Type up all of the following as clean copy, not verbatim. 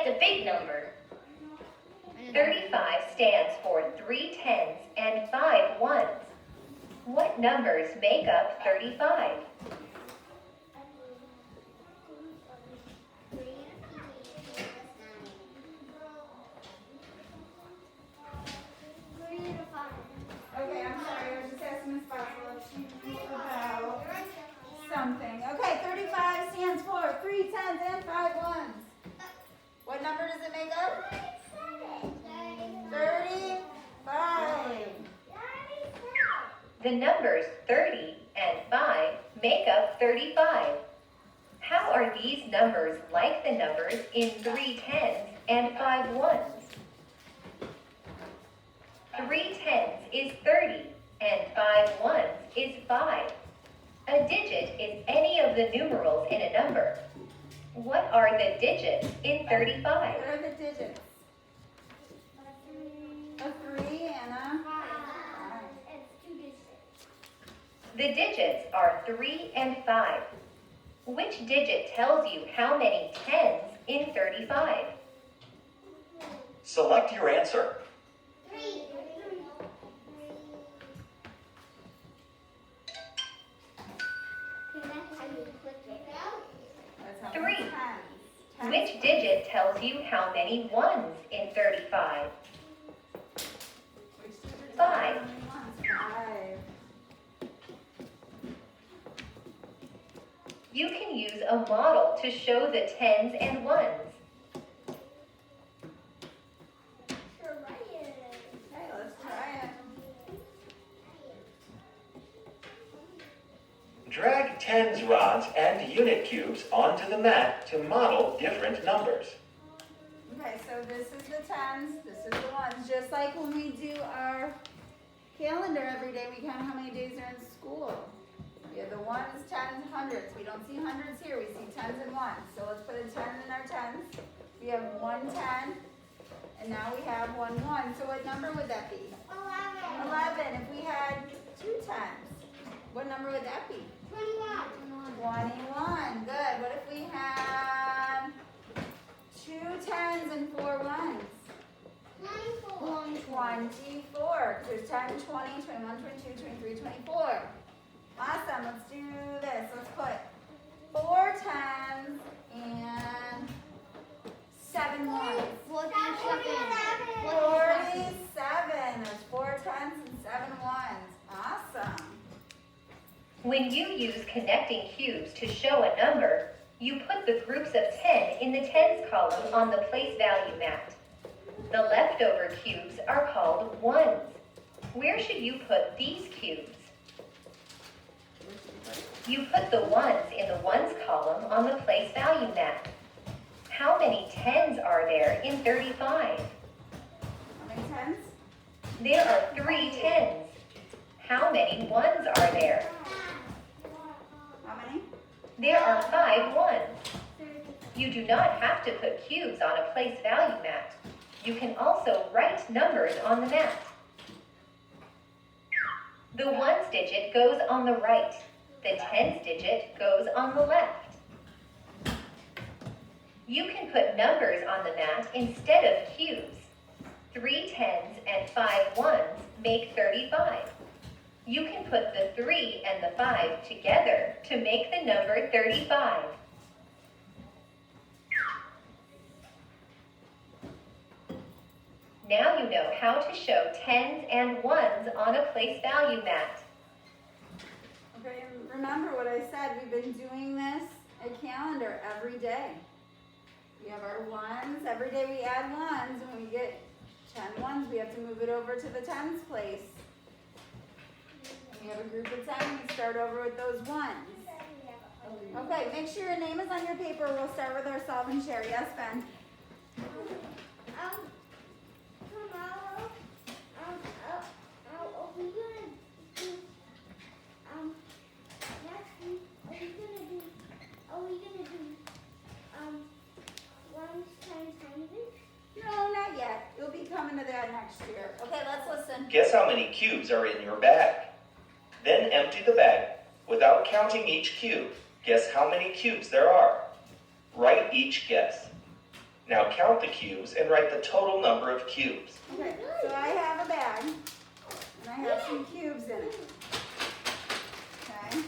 get the big number. 35 stands for 3 tens and 5 ones. What numbers make up 35? Okay, I'm sorry, I was just asking Miss Boswell if she knew about something. Okay, 35 stands for 3 tens and 5 ones. What number does it make up? 35. The numbers 30 and 5 make up 35. How are these numbers like the numbers in 3 tens and 5 ones? 3 tens is 30 and 5 ones is 5. A digit is any of the numerals in a number. What are the digits in 35? What are the digits? A 3 and a 5. The digits are 3 and 5. Which digit tells you how many tens in 35? Select your answer. 3. Which digit tells you how many ones in 35? 5. You can use a model to show the tens and ones. Okay, let's try it. Drag tens rods and unit cubes onto the mat to model different numbers. Okay, so this is the tens, this is the ones. Just like when we do our calendar every day, we count how many days are in school. We have the ones, tens, hundreds. We don't see hundreds here, we see tens and ones. So let's put a 10 in our tens. We have 1 10, and now we have 1 1. So what number would that be? 11. If we had 2 tens, what number would that be? 21. Good. What if we had 2 tens and 4 ones? 24. There's 10, 20, 21, 22, 23, 24. Awesome. Let's do this. Let's put 4 tens and 7 ones. 47. There's 4 tens and 7 ones. Awesome. When you use connecting cubes to show a number, you put the groups of 10 in the tens column on the place value mat. The leftover cubes are called ones. Where should you put these cubes? You put the ones in the ones column on the place value mat. How many tens are there in 35? How many tens? There are 3 tens. How many ones are there? How many? There are 5 ones. You do not have to put cubes on a place value mat. You can also write numbers on the mat. The ones digit goes on the right. The tens digit goes on the left. You can put numbers on the mat instead of cubes. 3 tens and 5 ones make 35. You can put the 3 and the 5 together to make the number 35. Now you know how to show tens and ones on a place value mat. Okay, and remember what I said, we've been doing this at calendar every day. We have our ones, every day we add ones, and when we get 10 ones, we have to move it over to the tens place. And we have a group of 10, we start over with those ones. Okay, make sure your name is on your paper. We'll start with our solve and share. Yes, Ben? No, not yet. You'll be coming to that next year. Okay, let's listen. Guess how many cubes are in your bag. Then empty the bag without counting each cube. Guess how many cubes there are. Write each guess. Now count the cubes and write the total number of cubes. Okay, so I have a bag, and I have some cubes in it. Okay,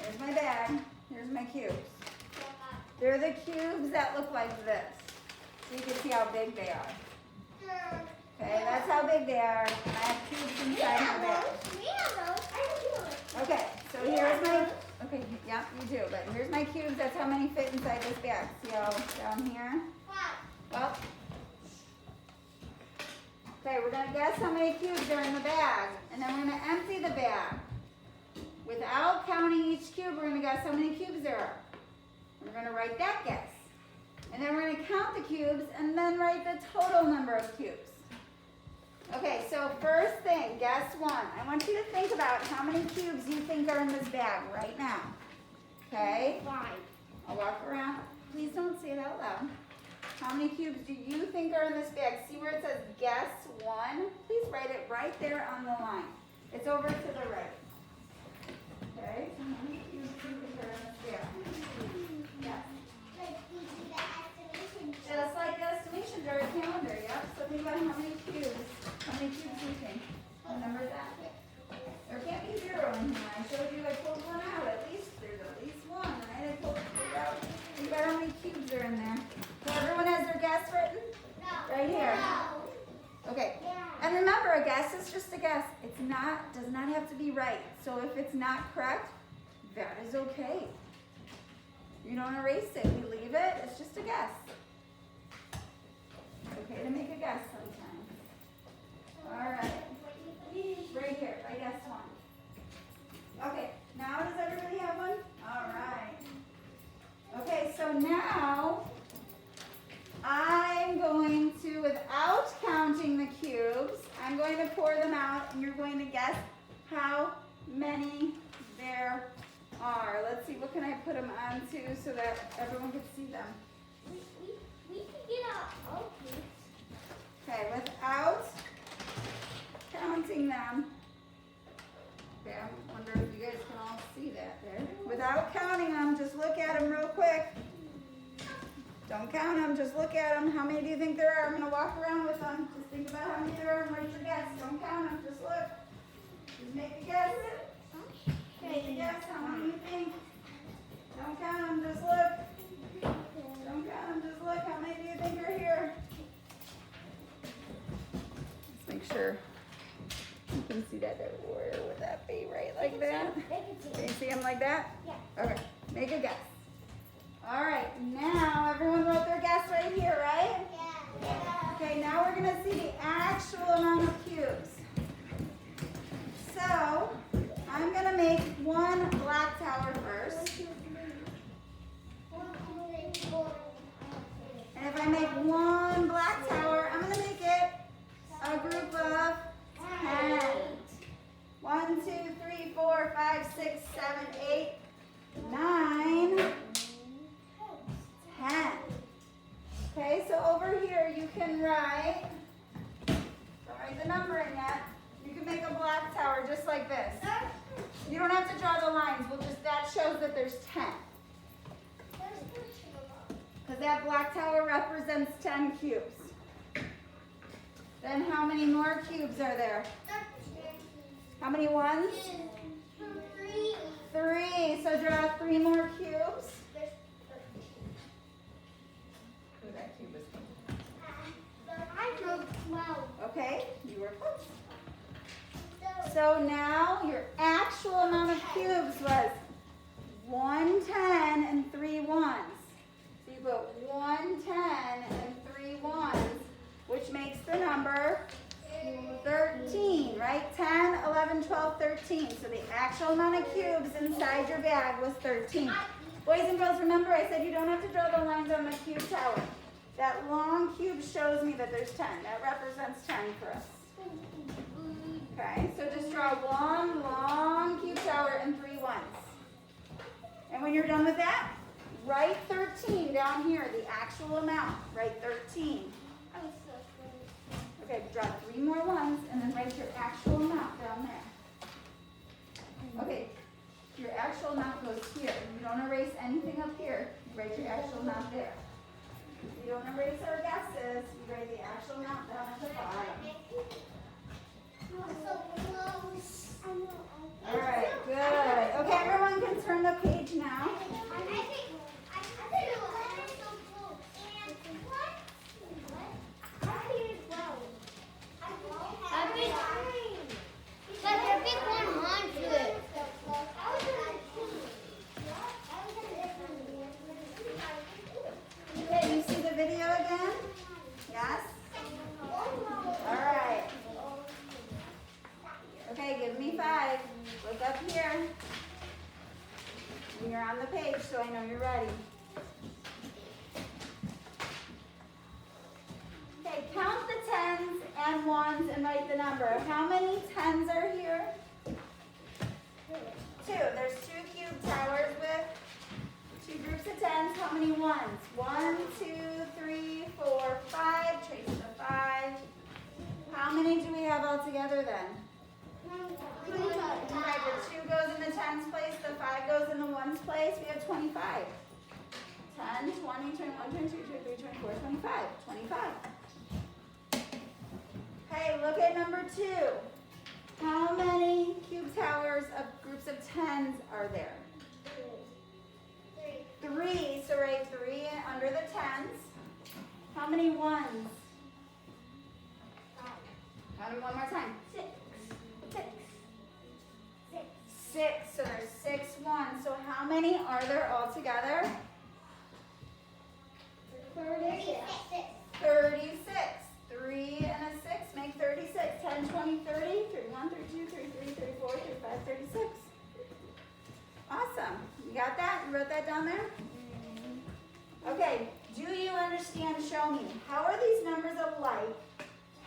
here's my bag, here's my cubes. They're the cubes that look like this. So you can see how big they are. Okay, that's how big they are. I have cubes inside my bag. Okay, so here's my, okay, yeah, you do, but here's my cubes. That's how many fit inside this bag. See how down here? Well, okay, we're gonna guess how many cubes are in the bag, and then we're gonna empty the bag. Without counting each cube, we're gonna guess how many cubes there are. We're gonna write that guess. And then we're gonna count the cubes and then write the total number of cubes. Okay, so first thing, guess one. I want you to think about how many cubes you think are in this bag right now. Okay? 5. I'll walk around. Please don't say it out loud. How many cubes do you think are in this bag? See where it says guess one? Please write it right there on the line. It's over to the right. Okay, so how many cubes do you think are in this bag? Yes. Just like the estimations or a calendar, yep. So think about how many cubes do you think? What number is that? There can't be 0 in here. I showed you I pulled one out. There's at least one, right? I pulled it out. Think about how many cubes are in there. So everyone has their guess written? Right here. Okay. And remember, a guess is just a guess. Does not have to be right. So if it's not correct, that is okay. You don't erase it. We leave it. It's just a guess. Okay to make a guess sometimes. All right. Right here. I guess one. Okay. Now does everybody have one? All right. Okay. So now I'm going to, without counting the cubes, I'm going to pour them out, and you're going to guess how many there are. Let's see. What can I put them onto so that everyone can see them? We can get out all cubes. Okay, without counting them. Okay, I wonder if you guys can all see that there. Without counting them, just look at them real quick. Don't count them, just look at them. How many do you think there are? I'm going to walk around with them. Just think about how many there are and write your guess. Don't count them, just look. Just make a guess. Make a guess. How many do you think? Don't count them, just look. Don't count them, just look. How many do you think are here? Let's make sure you can see that. Where would that be? Right like that? Can you see them like that? Yeah. Okay, make a guess. All right, now everyone wrote their guess right here, right? Yeah. Okay, now we're gonna see the actual amount of cubes. So, I'm gonna make one black tower first. And if I make one black tower, I'm gonna make it a group of 10. 1, 2, 3, 4, 5, 6, 7, 8, 9, 10. Okay, so over here you can write, don't write the number in yet. You can make a black tower just like this. You don't have to draw the lines. That shows that there's 10. Because that black tower represents 10 cubes. Then how many more cubes are there? How many ones? 3. So draw 3 more cubes. Ooh, that cube is okay, you were close. So now your actual amount of cubes was 1 10 and 3 ones. So you put 1 10 and 3 ones, which makes the number 13, right? 10, 11, 12, 13. So the actual amount of cubes inside your bag was 13. Boys and girls, remember I said you don't have to draw the lines on the cube tower. That long cube shows me that there's 10. That represents 10 for us. Okay, so just draw one long cube tower and 3 ones. And when you're done with that, write 13 down here, the actual amount. Write 13. Okay, draw 3 more ones and then write your actual amount down there. Okay, your actual amount goes here. You don't erase anything up here. write your actual amount there. You don't erase our guesses, you write the actual amount down at the bottom. All right, good. Okay, everyone can turn the page now. Okay, you see the video again? Yes? All right. Okay, give me 5. Look up here. And you're on the page, so I know you're ready. Okay, count the 10s and 1s and write the number. How many 10s are here? 2. There's 2 cube towers with 2 groups of 10s. How many 1s? 1, 2, 3, 4, 5. Trace the 5. How many do we have all together then? Right, the 2 goes in the 10s place, the 5 goes in the 1s place. We have 25. 10, 20, 21, 22, 23, 24, 25. 25. Okay, look at number 2. How many cube towers of groups of 10s are there? 3. So write 3 under the 10s. How many 1s? Count them one more time. 6. So there's 6 1s. So how many are there all together? 36. 3 and a 6 make 36. 10, 20, 30. 31, 32, 33, 34, 35, 36. Awesome. You got that? You wrote that down there? Okay. Do you understand? Show me. How are these numbers alike?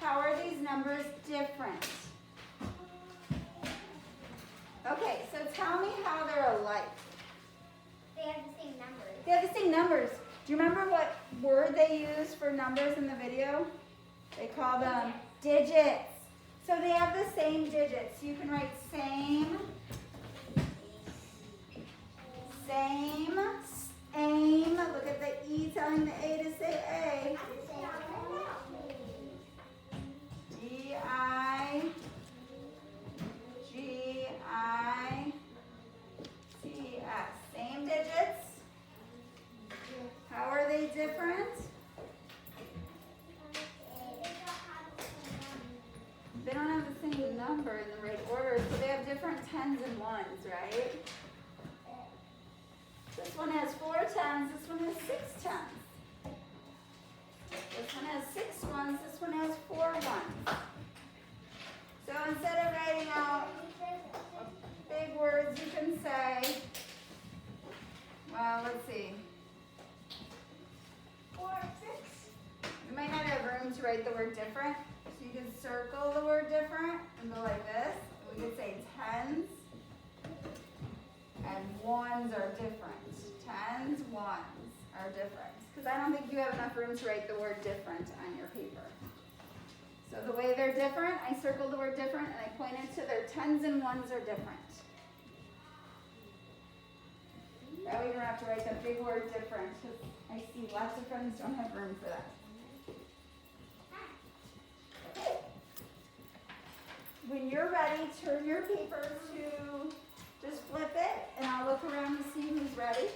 How are these numbers different? Okay, so tell me how they're alike. They have the same numbers. They have the same numbers. Do you remember what word they used for numbers in the video? They call them digits. So they have the same digits. You can write same, same, aim. Look at the E telling the A to say A. G-I, G-I, T-S. Same digits. How are they different? They don't have the same number in the right order, so they have different 10s and 1s, right? This one has 4 10s, this one has 6 10s. This one has 6 1s, this one has 4 1s. So instead of writing out big words, you can say, well, let's see. 4, 6. You might not have room to write the word different, so you can circle the word different and go like this. We could say 10s and 1s are different. 10s, 1s are different. Because I don't think you have enough room to write the word different on your paper. So the way they're different, I circled the word different and I pointed to their 10s and 1s are different. That way you don't have to write the big word different, because I see lots of friends don't have room for that. When you're ready, turn your paper to, just flip it, and I'll look around to see who's ready.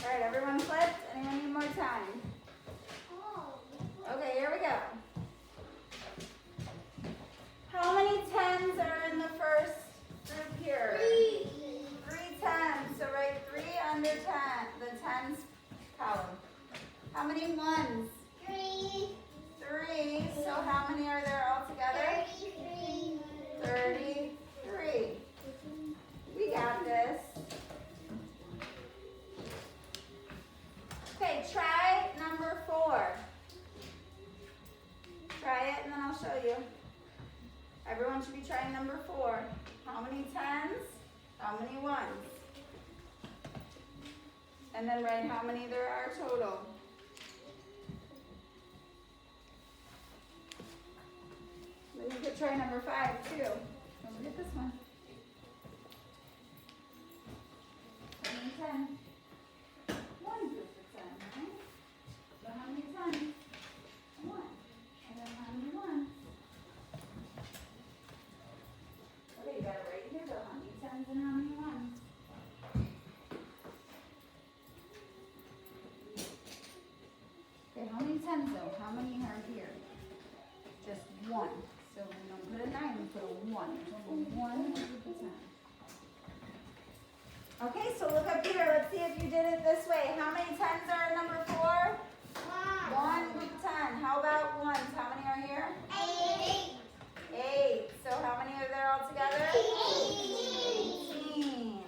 All right, everyone flipped? Anyone need more time? Okay, here we go. How many 10s are in the first group here? 3 10s. So write 3 under 10, the 10s column. How many 1s? 3. 3. So how many are there all together? 33. 33. We got this. you. Everyone should be trying number 4. How many 10s? How many 1s? And then write how many there are total. Then you could try number 5 too. Don't forget this one. How many 10? 1 group of 10, right? So how many 10s? 1. And then how many 1s? Okay, you got it right here though. How many 10s and how many 1s? Okay, how many 10s though? How many are here? Just 1. So we don't put a 9, we put a 1. There's only 1 group of 10. Okay, so look up here. Let's see if you did it this way. How many 10s are in number 4? 1 group of 10. How about 1s? How many are here? 8. So how many are there all together? 18.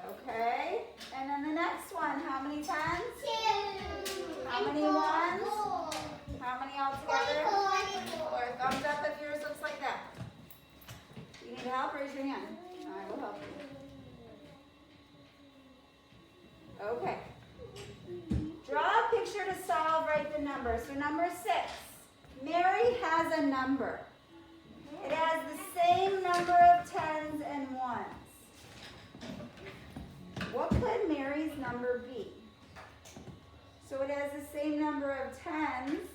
Okay. And then the next one. How many 10s? 2. How many 1s? How many all together? 4. Thumbs up if yours looks like that. You need help? Raise your hand. I will help you. Okay. Draw a picture to solve, write the number. So number 6. Mary has a number. It has the same number of 10s and 1s. What could Mary's number be? So it has the same number of 10s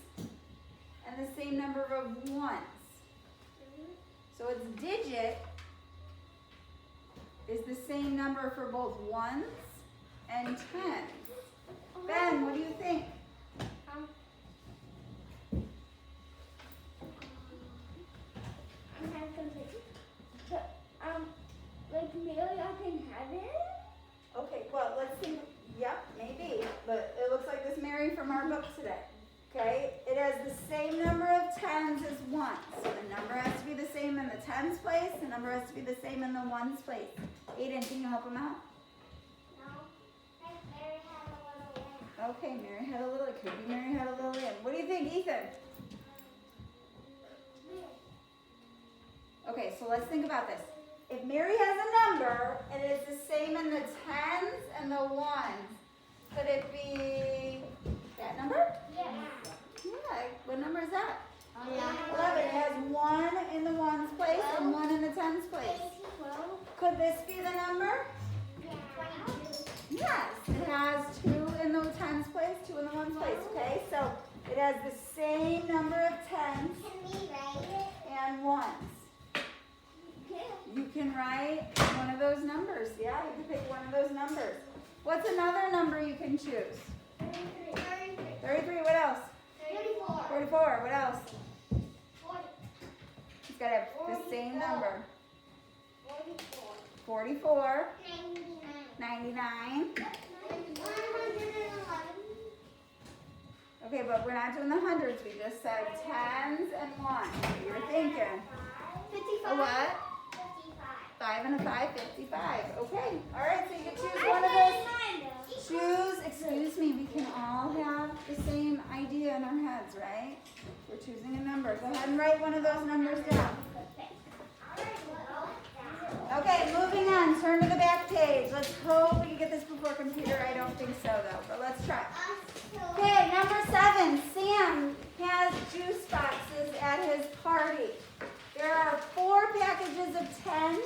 and the same number of 1s. So its digit is the same number for both 1s and 10s. Ben, what do you think? Like Mary up in heaven? Okay, well, let's think. Yep, maybe. But it looks like this Mary from our book today. Okay, it has the same number of 10s as 1s. So the number has to be the same in the 10s place. The number has to be the same in the 1s place. Aiden, can you help him out? No. Mary had a little lamb. Okay, Mary had a little. It could be Mary had a little lamb. What do you think, Ethan? Okay, so let's think about this. If Mary has a number and it is the same in the 10s and the 1s, could it be that number? Yeah. Yeah, what number is that? 11. 11. It has 1 in the 1s place and 1 in the 10s place. 12. Could this be the number? Yeah. 22. Yes, it has 2 in the 10s place, 2 in the 1s place, okay? So it has the same number of 10s Can we write it? and 1s. Yeah. You can write one of those numbers. Yeah, you can pick one of those numbers. What's another number you can choose? 33. 33, what else? 34. 44, what else? 40. It's got to have the same number. 44. 44, 99. 99. 111. Okay, but we're not doing the hundreds. We just said 10s and 1s. You're thinking. 55. A what? 55. 5 and a 5, 55. Okay. All right, so you can choose one of those. Choose, excuse me, we can all have the same idea in our heads, right? We're choosing a number. Go ahead and write one of those numbers down. Okay, moving on. Turn to the back page. Let's hope we can get this before computer. I don't think so, though, but let's try. Okay, number 7. Sam has juice boxes at his party. There are 4 packages of 10